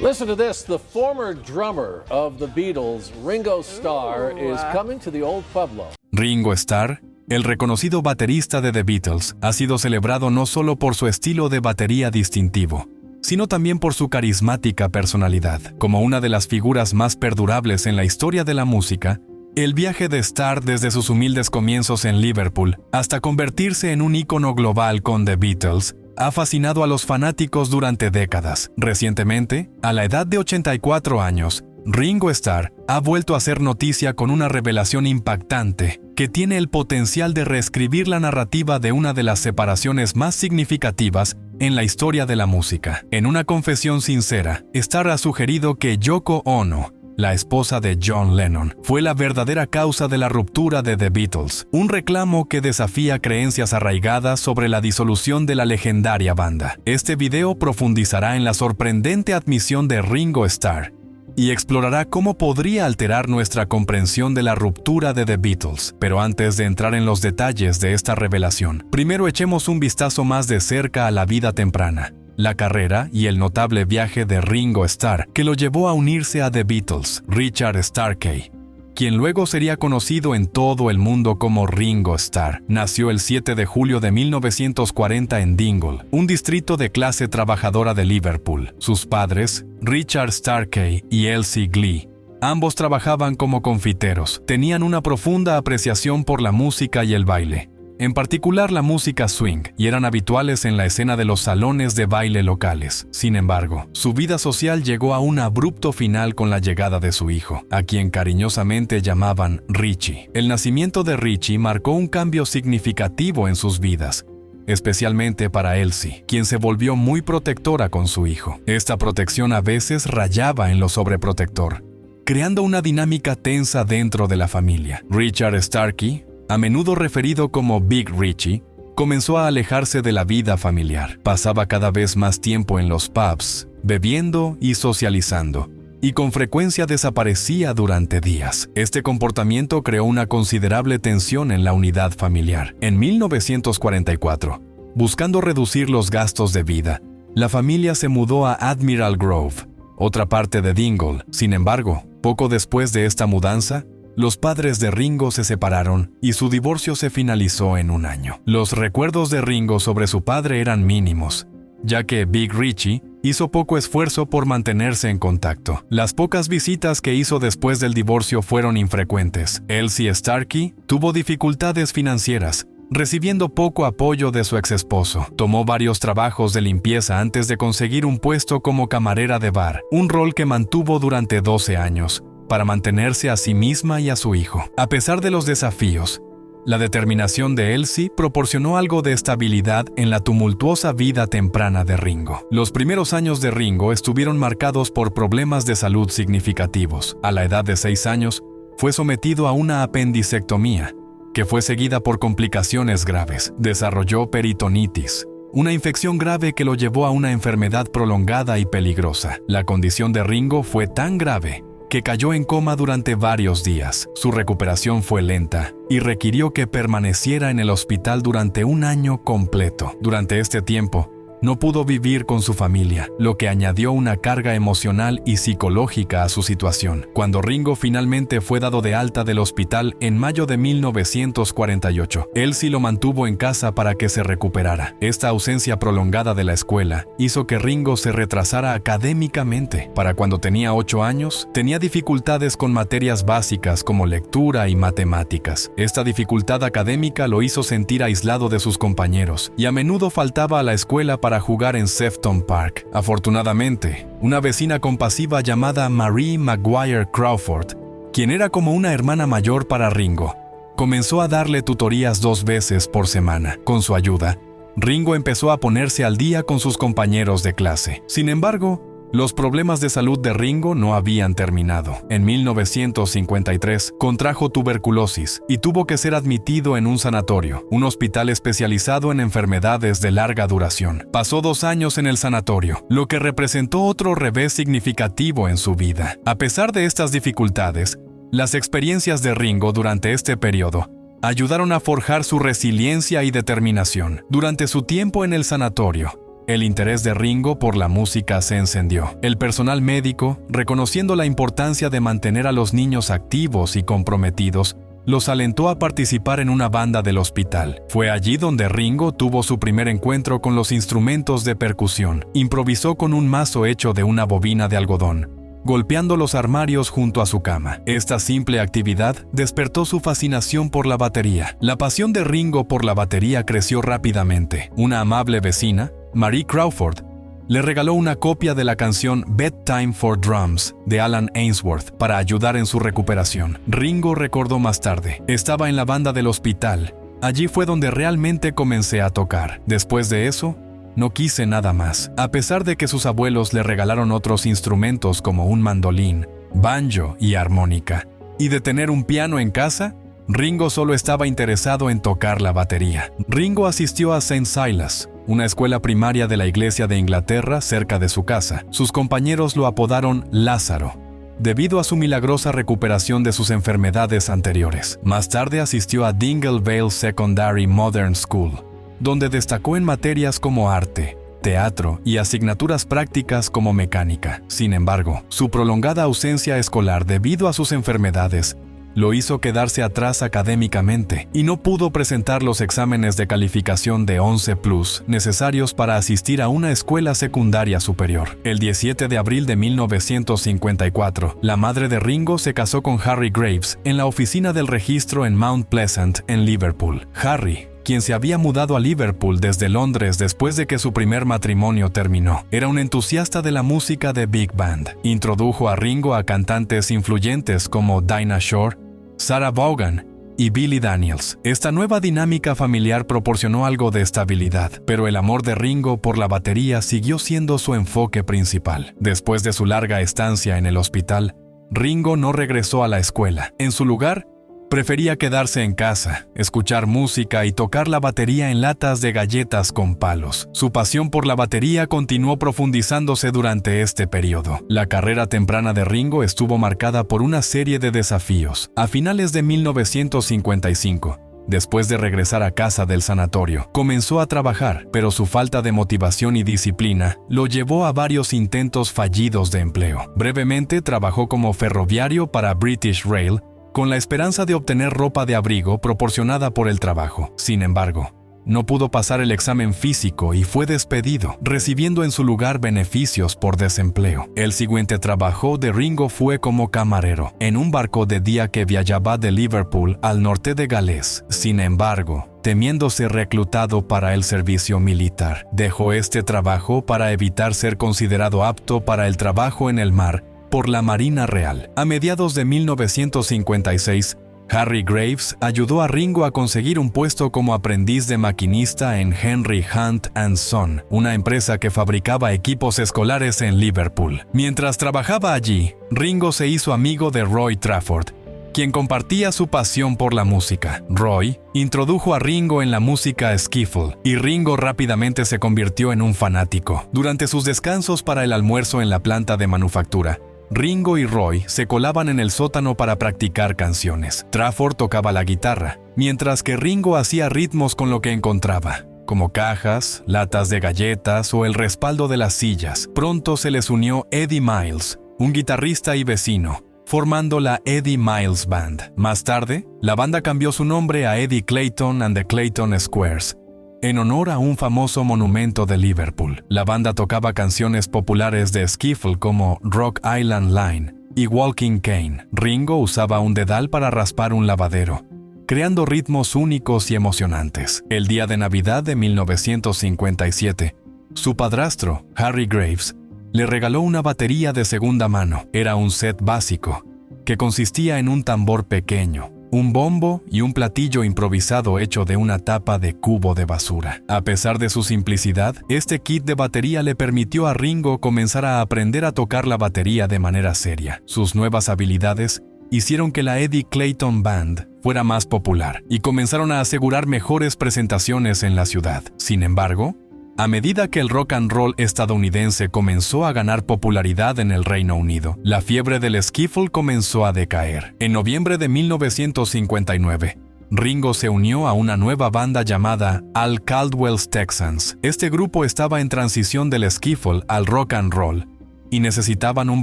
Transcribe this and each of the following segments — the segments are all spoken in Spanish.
Listen to this. The former drummer of the Beatles, Ringo Starr, is coming to the Old Pueblo. Ringo Starr, el reconocido baterista de The Beatles, ha sido celebrado no solo por su estilo de batería distintivo, sino también por su carismática personalidad. Como una de las figuras más perdurables en la historia de la música, el viaje de Starr desde sus humildes comienzos en Liverpool hasta convertirse en un ícono global con The Beatles ha fascinado a los fanáticos durante décadas. Recientemente, a la edad de 84 años, Ringo Starr ha vuelto a hacer noticia con una revelación impactante que tiene el potencial de reescribir la narrativa de una de las separaciones más significativas en la historia de la música. En una confesión sincera, Starr ha sugerido que Yoko Ono, la esposa de John Lennon, fue la verdadera causa de la ruptura de The Beatles, un reclamo que desafía creencias arraigadas sobre la disolución de la legendaria banda. Este video profundizará en la sorprendente admisión de Ringo Starr y explorará cómo podría alterar nuestra comprensión de la ruptura de The Beatles. Pero antes de entrar en los detalles de esta revelación, primero echemos un vistazo más de cerca a la vida temprana, la carrera y el notable viaje de Ringo Starr que lo llevó a unirse a The Beatles. Richard Starkey, quien luego sería conocido en todo el mundo como Ringo Starr, nació el 7 de julio de 1940 en Dingle, un distrito de clase trabajadora de Liverpool. Sus padres, Richard Starkey y Elsie Glee, ambos trabajaban como confiteros. Tenían una profunda apreciación por la música y el baile, en particular la música swing, y eran habituales en la escena de los salones de baile locales. Sin embargo, su vida social llegó a un abrupto final con la llegada de su hijo, a quien cariñosamente llamaban Richie. El nacimiento de Richie marcó un cambio significativo en sus vidas, especialmente para Elsie, quien se volvió muy protectora con su hijo. Esta protección a veces rayaba en lo sobreprotector, creando una dinámica tensa dentro de la familia. Richard Starkey, a menudo referido como Big Richie, comenzó a alejarse de la vida familiar. Pasaba cada vez más tiempo en los pubs, bebiendo y socializando, y con frecuencia desaparecía durante días. Este comportamiento creó una considerable tensión en la unidad familiar. En 1944, buscando reducir los gastos de vida, la familia se mudó a Admiral Grove, otra parte de Dingle. Sin embargo, poco después de esta mudanza, los padres de Ringo se separaron y su divorcio se finalizó en un año. Los recuerdos de Ringo sobre su padre eran mínimos, ya que Big Richie hizo poco esfuerzo por mantenerse en contacto. Las pocas visitas que hizo después del divorcio fueron infrecuentes. Elsie Starkey tuvo dificultades financieras, recibiendo poco apoyo de su exesposo. Tomó varios trabajos de limpieza antes de conseguir un puesto como camarera de bar, un rol que mantuvo durante 12 años, para mantenerse a sí misma y a su hijo. A pesar de los desafíos, la determinación de Elsie proporcionó algo de estabilidad en la tumultuosa vida temprana de Ringo. Los primeros años de Ringo estuvieron marcados por problemas de salud significativos. A la edad de 6 años, fue sometido a una apendicectomía, que fue seguida por complicaciones graves. Desarrolló peritonitis, una infección grave que lo llevó a una enfermedad prolongada y peligrosa. La condición de Ringo fue tan grave que cayó en coma durante varios días. Su recuperación fue lenta y requirió que permaneciera en el hospital durante un año completo. Durante este tiempo, no pudo vivir con su familia, lo que añadió una carga emocional y psicológica a su situación. Cuando Ringo finalmente fue dado de alta del hospital en mayo de 1948, Elsie lo mantuvo en casa para que se recuperara. Esta ausencia prolongada de la escuela hizo que Ringo se retrasara académicamente. Para cuando tenía 8 años, tenía dificultades con materias básicas como lectura y matemáticas. Esta dificultad académica lo hizo sentir aislado de sus compañeros y a menudo faltaba a la escuela para jugar en Sefton Park. Afortunadamente, una vecina compasiva llamada Marie Maguire Crawford, quien era como una hermana mayor para Ringo, comenzó a darle tutorías 2 veces por semana. Con su ayuda, Ringo empezó a ponerse al día con sus compañeros de clase. Sin embargo, los problemas de salud de Ringo no habían terminado. En 1953, contrajo tuberculosis y tuvo que ser admitido en un sanatorio, un hospital especializado en enfermedades de larga duración. Pasó 2 años en el sanatorio, lo que representó otro revés significativo en su vida. A pesar de estas dificultades, las experiencias de Ringo durante este periodo ayudaron a forjar su resiliencia y determinación. Durante su tiempo en el sanatorio, el interés de Ringo por la música se encendió. El personal médico, reconociendo la importancia de mantener a los niños activos y comprometidos, los alentó a participar en una banda del hospital. Fue allí donde Ringo tuvo su primer encuentro con los instrumentos de percusión. Improvisó con un mazo hecho de una bobina de algodón, golpeando los armarios junto a su cama. Esta simple actividad despertó su fascinación por la batería. La pasión de Ringo por la batería creció rápidamente. Una amable vecina, Marie Crawford, le regaló una copia de la canción Bedtime for Drums de Alan Ainsworth para ayudar en su recuperación. Ringo recordó más tarde: estaba en la banda del hospital. Allí fue donde realmente comencé a tocar. Después de eso, no quise nada más. A pesar de que sus abuelos le regalaron otros instrumentos como un mandolín, banjo y armónica, y de tener un piano en casa, Ringo solo estaba interesado en tocar la batería. Ringo asistió a St. Silas, una escuela primaria de la Iglesia de Inglaterra cerca de su casa. Sus compañeros lo apodaron Lázaro, debido a su milagrosa recuperación de sus enfermedades anteriores. Más tarde asistió a Dingle Vale Secondary Modern School, donde destacó en materias como arte, teatro y asignaturas prácticas como mecánica. Sin embargo, su prolongada ausencia escolar debido a sus enfermedades lo hizo quedarse atrás académicamente y no pudo presentar los exámenes de calificación de 11+ necesarios para asistir a una escuela secundaria superior. El 17 de abril de 1954, la madre de Ringo se casó con Harry Graves en la oficina del registro en Mount Pleasant, en Liverpool. Harry, quien se había mudado a Liverpool desde Londres después de que su primer matrimonio terminó, era un entusiasta de la música de Big Band. Introdujo a Ringo a cantantes influyentes como Dinah Shore, Sarah Vaughan y Billy Daniels. Esta nueva dinámica familiar proporcionó algo de estabilidad, pero el amor de Ringo por la batería siguió siendo su enfoque principal. Después de su larga estancia en el hospital, Ringo no regresó a la escuela. En su lugar, prefería quedarse en casa, escuchar música y tocar la batería en latas de galletas con palos. Su pasión por la batería continuó profundizándose durante este periodo. La carrera temprana de Ringo estuvo marcada por una serie de desafíos. A finales de 1955, después de regresar a casa del sanatorio, comenzó a trabajar, pero su falta de motivación y disciplina lo llevó a varios intentos fallidos de empleo. Brevemente trabajó como ferroviario para British Rail, con la esperanza de obtener ropa de abrigo proporcionada por el trabajo. Sin embargo, no pudo pasar el examen físico y fue despedido, recibiendo en su lugar beneficios por desempleo. El siguiente trabajo de Ringo fue como camarero, en un barco de día que viajaba de Liverpool al norte de Gales. Sin embargo, temiendo ser reclutado para el servicio militar, dejó este trabajo para evitar ser considerado apto para el trabajo en el mar por la Marina Real. A mediados de 1956, Harry Graves ayudó a Ringo a conseguir un puesto como aprendiz de maquinista en Henry Hunt & Son, una empresa que fabricaba equipos escolares en Liverpool. Mientras trabajaba allí, Ringo se hizo amigo de Roy Trafford, quien compartía su pasión por la música. Roy introdujo a Ringo en la música skiffle, y Ringo rápidamente se convirtió en un fanático. Durante sus descansos para el almuerzo en la planta de manufactura, Ringo y Roy se colaban en el sótano para practicar canciones. Trafford tocaba la guitarra, mientras que Ringo hacía ritmos con lo que encontraba, como cajas, latas de galletas o el respaldo de las sillas. Pronto se les unió Eddie Miles, un guitarrista y vecino, formando la Eddie Miles Band. Más tarde, la banda cambió su nombre a Eddie Clayton and the Clayton Squares, en honor a un famoso monumento de Liverpool. La banda tocaba canciones populares de skiffle como Rock Island Line y Walking Cane. Ringo usaba un dedal para raspar un lavadero, creando ritmos únicos y emocionantes. El día de Navidad de 1957, su padrastro, Harry Graves, le regaló una batería de segunda mano. Era un set básico, que consistía en un tambor pequeño, un bombo y un platillo improvisado hecho de una tapa de cubo de basura. A pesar de su simplicidad, este kit de batería le permitió a Ringo comenzar a aprender a tocar la batería de manera seria. Sus nuevas habilidades hicieron que la Eddie Clayton Band fuera más popular y comenzaron a asegurar mejores presentaciones en la ciudad. Sin embargo, a medida que el rock and roll estadounidense comenzó a ganar popularidad en el Reino Unido, la fiebre del skiffle comenzó a decaer. En noviembre de 1959, Ringo se unió a una nueva banda llamada Al Caldwell's Texans. Este grupo estaba en transición del skiffle al rock and roll y necesitaban un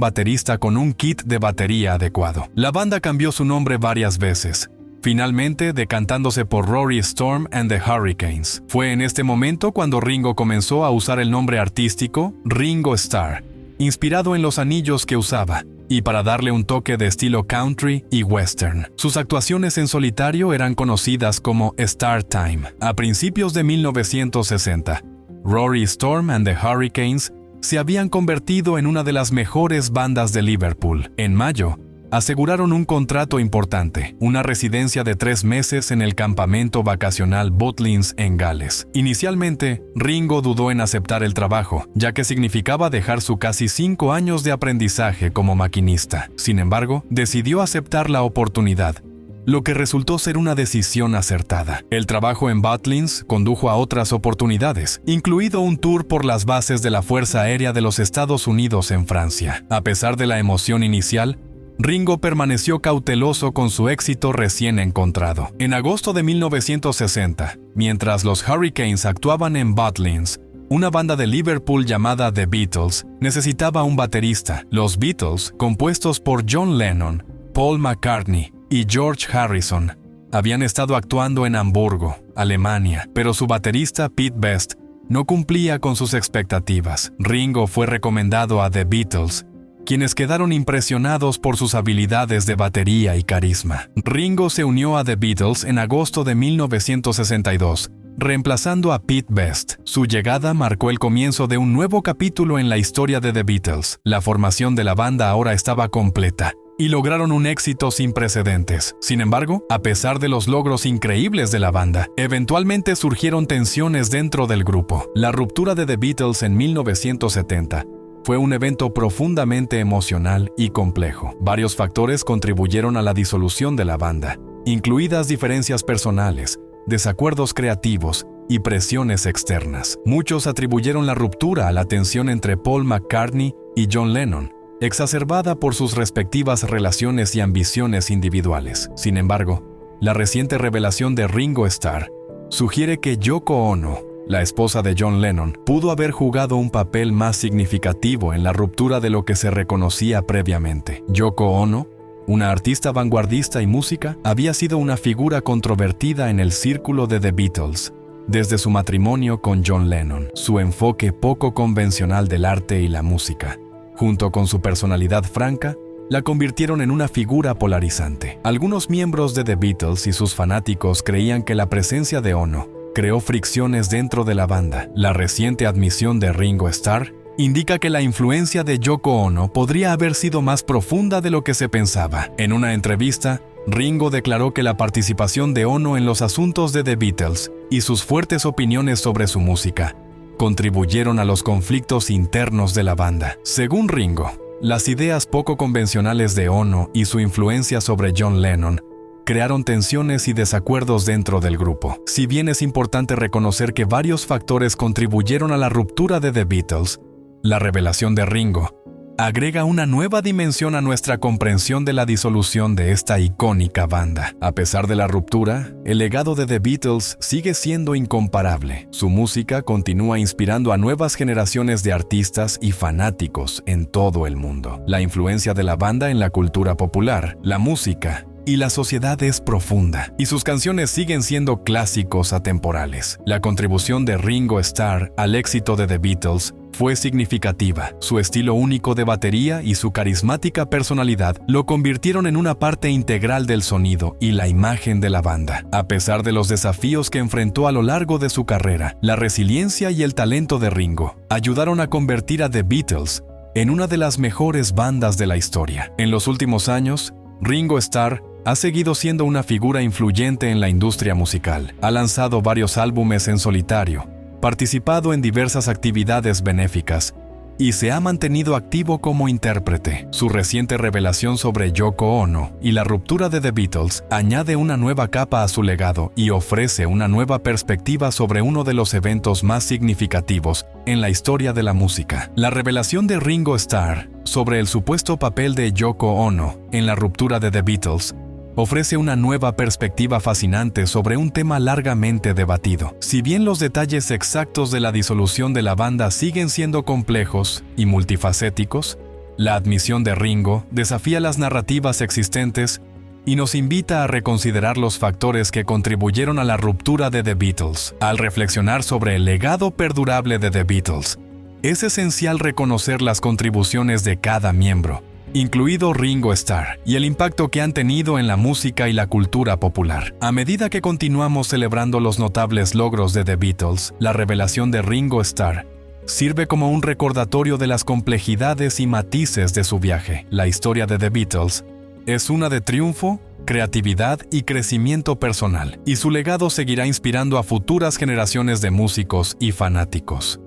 baterista con un kit de batería adecuado. La banda cambió su nombre varias veces, finalmente decantándose por Rory Storm and the Hurricanes. Fue en este momento cuando Ringo comenzó a usar el nombre artístico Ringo Starr, inspirado en los anillos que usaba, y para darle un toque de estilo country y western. Sus actuaciones en solitario eran conocidas como Star Time. A principios de 1960, Rory Storm and the Hurricanes se habían convertido en una de las mejores bandas de Liverpool. En mayo, aseguraron un contrato importante, una residencia de 3 meses en el campamento vacacional Butlins en Gales. Inicialmente, Ringo dudó en aceptar el trabajo, ya que significaba dejar su casi 5 años de aprendizaje como maquinista. Sin embargo, decidió aceptar la oportunidad, lo que resultó ser una decisión acertada. El trabajo en Butlins condujo a otras oportunidades, incluido un tour por las bases de la Fuerza Aérea de los Estados Unidos en Francia. A pesar de la emoción inicial, Ringo permaneció cauteloso con su éxito recién encontrado. En agosto de 1960, mientras los Hurricanes actuaban en Butlins, una banda de Liverpool llamada The Beatles necesitaba un baterista. Los Beatles, compuestos por John Lennon, Paul McCartney y George Harrison, habían estado actuando en Hamburgo, Alemania, pero su baterista Pete Best no cumplía con sus expectativas. Ringo fue recomendado a The Beatles, quienes quedaron impresionados por sus habilidades de batería y carisma. Ringo se unió a The Beatles en agosto de 1962, reemplazando a Pete Best. Su llegada marcó el comienzo de un nuevo capítulo en la historia de The Beatles. La formación de la banda ahora estaba completa y lograron un éxito sin precedentes. Sin embargo, a pesar de los logros increíbles de la banda, eventualmente surgieron tensiones dentro del grupo. La ruptura de The Beatles en 1970 fue un evento profundamente emocional y complejo. Varios factores contribuyeron a la disolución de la banda, incluidas diferencias personales, desacuerdos creativos y presiones externas. Muchos atribuyeron la ruptura a la tensión entre Paul McCartney y John Lennon, exacerbada por sus respectivas relaciones y ambiciones individuales. Sin embargo, la reciente revelación de Ringo Starr sugiere que Yoko Ono, la esposa de John Lennon, pudo haber jugado un papel más significativo en la ruptura de lo que se reconocía previamente. Yoko Ono, una artista vanguardista y música, había sido una figura controvertida en el círculo de The Beatles desde su matrimonio con John Lennon. Su enfoque poco convencional del arte y la música, junto con su personalidad franca, la convirtieron en una figura polarizante. Algunos miembros de The Beatles y sus fanáticos creían que la presencia de Ono creó fricciones dentro de la banda. La reciente admisión de Ringo Starr indica que la influencia de Yoko Ono podría haber sido más profunda de lo que se pensaba. En una entrevista, Ringo declaró que la participación de Ono en los asuntos de The Beatles y sus fuertes opiniones sobre su música contribuyeron a los conflictos internos de la banda. Según Ringo, las ideas poco convencionales de Ono y su influencia sobre John Lennon crearon tensiones y desacuerdos dentro del grupo. Si bien es importante reconocer que varios factores contribuyeron a la ruptura de The Beatles, la revelación de Ringo agrega una nueva dimensión a nuestra comprensión de la disolución de esta icónica banda. A pesar de la ruptura, el legado de The Beatles sigue siendo incomparable. Su música continúa inspirando a nuevas generaciones de artistas y fanáticos en todo el mundo. La influencia de la banda en la cultura popular, la música y la sociedad es profunda, y sus canciones siguen siendo clásicos atemporales. La contribución de Ringo Starr al éxito de The Beatles fue significativa. Su estilo único de batería y su carismática personalidad lo convirtieron en una parte integral del sonido y la imagen de la banda. A pesar de los desafíos que enfrentó a lo largo de su carrera, la resiliencia y el talento de Ringo ayudaron a convertir a The Beatles en una de las mejores bandas de la historia. En los últimos años, Ringo Starr ha seguido siendo una figura influyente en la industria musical. Ha lanzado varios álbumes en solitario, participado en diversas actividades benéficas y se ha mantenido activo como intérprete. Su reciente revelación sobre Yoko Ono y la ruptura de The Beatles añade una nueva capa a su legado y ofrece una nueva perspectiva sobre uno de los eventos más significativos en la historia de la música. La revelación de Ringo Starr sobre el supuesto papel de Yoko Ono en la ruptura de The Beatles ofrece una nueva perspectiva fascinante sobre un tema largamente debatido. Si bien los detalles exactos de la disolución de la banda siguen siendo complejos y multifacéticos, la admisión de Ringo desafía las narrativas existentes y nos invita a reconsiderar los factores que contribuyeron a la ruptura de The Beatles. Al reflexionar sobre el legado perdurable de The Beatles, es esencial reconocer las contribuciones de cada miembro, incluido Ringo Starr, y el impacto que han tenido en la música y la cultura popular. A medida que continuamos celebrando los notables logros de The Beatles, la revelación de Ringo Starr sirve como un recordatorio de las complejidades y matices de su viaje. La historia de The Beatles es una de triunfo, creatividad y crecimiento personal, y su legado seguirá inspirando a futuras generaciones de músicos y fanáticos.